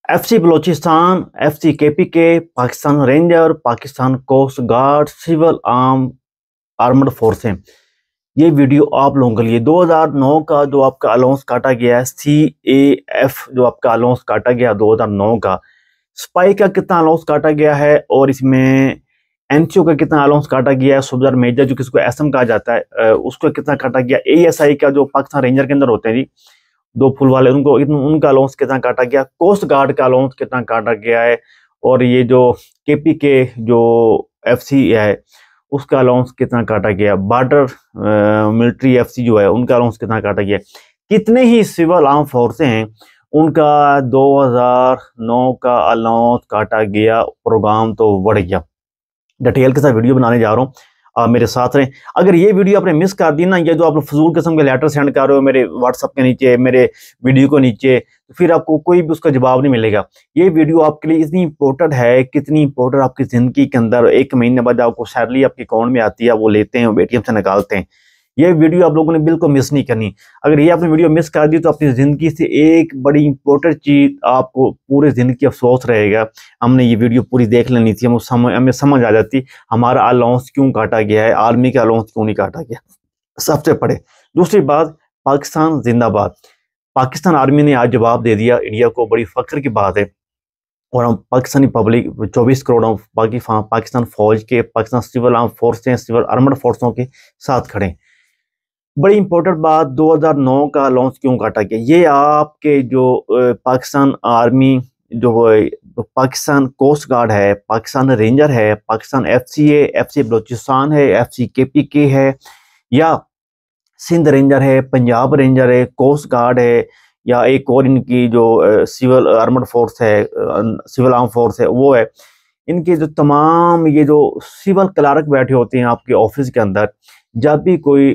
FC Balochistan, FC KPK, Pakistan ranger, Pakistan coast guard, civil armed फोर्सें। ये वीडियो आप लोगों के लिए 2009 का जो आपका अलाउंस काटा गया है, CAF जो आपका अलाउंस काटा गया 2009 का, स्पाई का कितना अलाउंस काटा गया है और इसमें NCO का कितना अलाउंस काटा गया है, सुबेदार मेजर जो किसको SM कहा जाता है उसका कितना काटा गया, ASI का जो पाकिस्तान रेंजर के अंदर होते हैं जी, दो फुल वाले, उनको उनका अलाउंस कितना काटा गया, कोस्ट गार्ड का अलाउंस कितना काटा गया है, और ये जो KPK जो FC है उसका अलाउंस कितना काटा गया, बॉर्डर मिलिट्री FC जो है उनका अलाउंस कितना काटा गया, कितने ही सिविल आर्म फोर्सें हैं उनका 2009 का अलाउंस काटा गया। प्रोग्राम तो बढ़ गया। डिटेल के साथ वीडियो बनाने जा रहा हूँ, आप मेरे साथ रहें। अगर ये वीडियो आपने मिस कर दी ना, ये जो आप फजूल किस्म के लेटर सेंड कर रहे हो मेरे व्हाट्सअप के नीचे, मेरे वीडियो को नीचे, तो फिर आपको कोई भी उसका जवाब नहीं मिलेगा। ये वीडियो आपके लिए इतनी इंपॉर्टेंट है, कितनी इंपॉर्टेंट आपकी ज़िंदगी के अंदर। 1 महीने बाद आपको सैलरी आपके अकाउंट में आती है, वो लेते हैं, ATM से निकालते हैं। ये वीडियो आप लोगों ने बिल्कुल मिस नहीं करनी। अगर ये आपने वीडियो मिस कर दी तो अपनी ज़िंदगी से एक बड़ी इंपॉर्टेंट चीज़ आपको पूरी ज़िंदगी अफसोस रहेगा। हमने ये वीडियो पूरी देख लेनी थी, हमें समझ आ जाती हमारा अलाउंस क्यों काटा गया है, आर्मी का अलाउंस क्यों नहीं काटा गया, सबसे पड़े। दूसरी बात, पाकिस्तान जिंदाबाद। पाकिस्तान आर्मी ने आज जवाब दे दिया इंडिया को, बड़ी फख्र की बात है। और हम पाकिस्तानी पब्लिक 24 करोड़ पाकिस्तान फौज के, पाकिस्तान सिविल आर्म फोर्सें, सिविल आर्मड फोर्सों के साथ खड़े। बड़ी इंपॉर्टेंट बात, 2009 का अलाउंस क्यों काटा गया, ये आपके जो पाकिस्तान आर्मी, जो पाकिस्तान कोस्ट गार्ड है, पाकिस्तान रेंजर है, पाकिस्तान FCA, FC बलोचिस्तान है, FC KPK है, या सिंध रेंजर है, पंजाब रेंजर है, कोस्ट गार्ड है, या एक और इनकी जो सिविल आर्मड फोर्स है, सिविल आर्म फोर्स है वो है। इनके जो तमाम ये जो सिविल क्लार्क बैठे होते हैं आपके ऑफिस के अंदर, जब भी कोई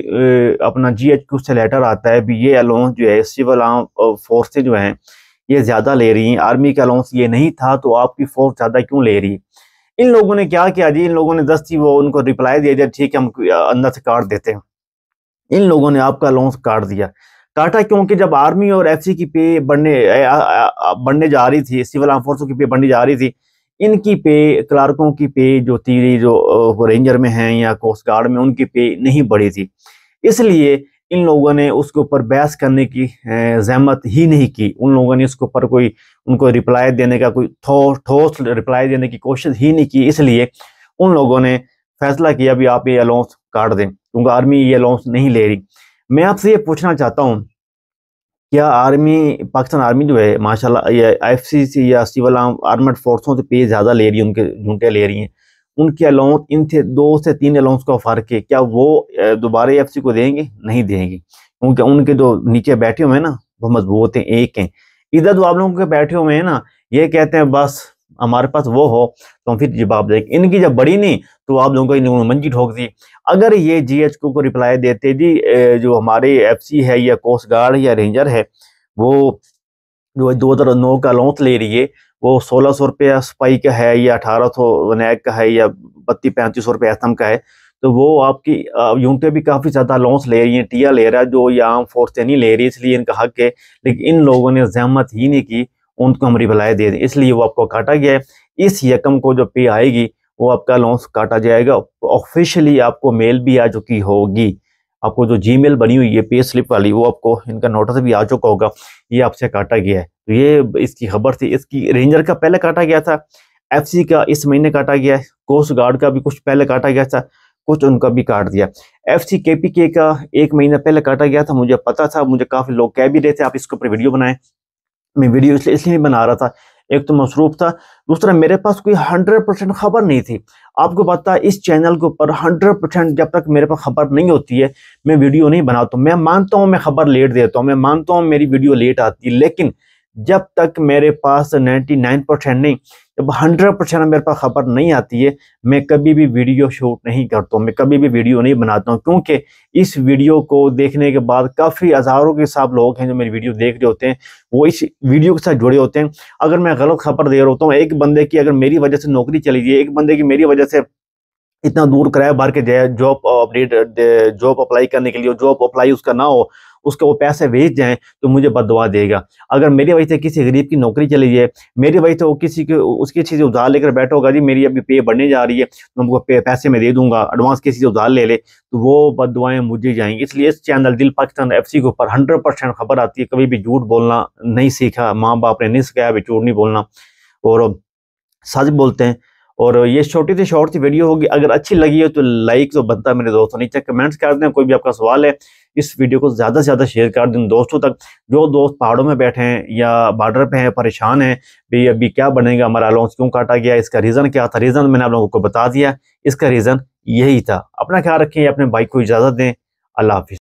अपना GHQ से लेटर आता है भी ये अलाउंस जो है सिविल आर्म फोर्सेज जो हैं ये ज़्यादा ले रही हैं, आर्मी का अलाउंस ये नहीं था तो आपकी फोर्स ज़्यादा क्यों ले रही है। इन लोगों ने क्या किया जी, इन लोगों ने दस्ती वो उनको रिप्लाई दिया जाए ठीक है हम अंदर से काट देते हैं। इन लोगों ने आपका अलाउंस काट दिया। काटा क्योंकि जब आर्मी और FC की पे बढ़ने जा रही थी, सिविल आर्म फोर्सों की पे बढ़ने जा रही थी, इनकी पे, क्लार्कों की पे जो थी, जो रेंजर में हैं या कोस्ट गार्ड में, उनकी पे नहीं बढ़ी थी। इसलिए इन लोगों ने उसके ऊपर बहस करने की जहमत ही नहीं की। उन लोगों ने इसके ऊपर कोई उनको रिप्लाई देने का, कोई ठोस रिप्लाई देने की कोशिश ही नहीं की। इसलिए उन लोगों ने फैसला किया भी आप ये अलाउंस काट दें, क्योंकि आर्मी ये अलाउंस नहीं ले रही। मैं आपसे ये पूछना चाहता हूँ, क्या आर्मी, पाकिस्तान आर्मी जो है माशाल्लाह ये FCC या सिविल आर्मड फोर्सों से पे ज़्यादा ले रही है, उनके झूठे ले रही हैं, उनके अलाउंस इनसे 2 से 3 अलाउंस का फ़र्क है, क्या वो दोबारा FC को देंगे? नहीं देंगे, क्योंकि उनके जो नीचे बैठे हुए हैं ना वो मजबूत हैं, एक हैं। इधर जो आप लोगों के बैठे हुए हैं ना, ये कहते हैं बस हमारे पास वो हो तो हम फिर जवाब देंगे। इनकी जब बड़ी नहीं तो आप लोगों को इन लोगों ने मंजी ठोक दी। अगर ये GHQ को रिप्लाई देते जी जो हमारे FC है या कोस्ट गार्ड या रेंजर है वो जो 2009 का अलाउंस ले रही है वो 1600 रुपया स्पाई का है या 1800 नैक का है या 3200-3500 रुपये SM का है, तो वो आपकी यूनिटें भी काफ़ी ज़्यादा अलाउंस ले रही हैं। टिया ले रहा है जो ये आर्म फोर्स से नहीं ले रही, इसलिए इनका हक है। लेकिन इन लोगों ने जहमत ही नहीं की, उनको हम रिप्लाई दे दें, इसलिए वो आपको काटा गया है। इस यकम को जो पे आएगी वो आपका अलाउंस काटा जाएगा। ऑफिशियली आपको मेल भी आ चुकी होगी, आपको जो Gmail बनी हुई है पे स्लिप वाली, वो आपको इनका नोटिस भी आ चुका होगा, ये आपसे काटा गया है। तो ये इसकी खबर थी। इसकी रेंजर का पहले काटा गया था, FC का इस महीने काटा गया है, कोस्ट गार्ड का भी कुछ पहले काटा गया था, कुछ उनका भी काट दिया। FC KPK का 1 महीना पहले काटा गया था, मुझे पता था, मुझे काफ़ी लोग कह भी रहे थे आप इसके ऊपर वीडियो बनाएं। मैं वीडियो इसलिए नहीं बना रहा था, एक तो मसरूफ था, दूसरा मेरे पास कोई 100% खबर नहीं थी। आपको पता है इस चैनल के ऊपर 100% जब तक मेरे पास खबर नहीं होती है मैं वीडियो नहीं बनाता हूँ। मैं मानता हूँ मैं खबर लेट देता हूँ, मैं मानता हूँ मेरी वीडियो लेट आती है, लेकिन जब तक मेरे पास 99% नहीं, जब 100% मेरे पास खबर नहीं आती है मैं कभी भी वीडियो शूट नहीं करता हूँ, मैं कभी भी वीडियो नहीं बनाता हूँ। क्योंकि इस वीडियो को देखने के बाद काफ़ी हज़ारों के हिसाब लोग हैं जो मेरी वीडियो देख रहे होते हैं, वो इस वीडियो के साथ जुड़े होते हैं। अगर मैं गलत खबर दे रहा होता हूँ, एक बंदे की अगर मेरी वजह से नौकरी चली गई, एक बंदे की मेरी वजह से इतना दूर किराया भर के जाए जॉब अप्लाई करने के लिए, जॉब अप्लाई उसका ना हो, उसके वो पैसे भेज जाएं तो मुझे बददुआ देगा। अगर मेरी वजह से किसी गरीब की नौकरी चली जाए, मेरी वजह से वो किसी के उसकी चीज़ें उधार लेकर बैठा होगा, जी मेरी अभी पे बढ़ने जा रही है तो उनको पैसे में दे दूंगा, एडवांस किसी से उधार ले ले, तो वो बददुआएं मुझे जाएंगी। इसलिए इस चैनल दिल पाकिस्तान FC के ऊपर 100% खबर आती है। कभी भी झूठ बोलना नहीं सीखा, माँ बाप ने नहीं सिखाया भी झूठ नहीं बोलना, और सच बोलते हैं। और ये छोटी सी शॉर्ट सी वीडियो होगी, अगर अच्छी लगी हो तो लाइक तो बनता है मेरे दोस्तों, नीचे कमेंट्स कर दें। कोई भी आपका सवाल है, इस वीडियो को ज़्यादा से ज़्यादा शेयर कर दें दोस्तों तक। जो दोस्त पहाड़ों में बैठे हैं या बॉर्डर पे हैं, परेशान हैं भाई अभी क्या बनेगा, हमारा अलाउंस क्यों काटा गया, इसका रीज़न क्या था। रीज़न मैंने आप लोगों को बता दिया, इसका रीज़न यही था। अपना ख्याल रखें, अपने भाई को इजाज़त दें। अल्लाह हाफिज़।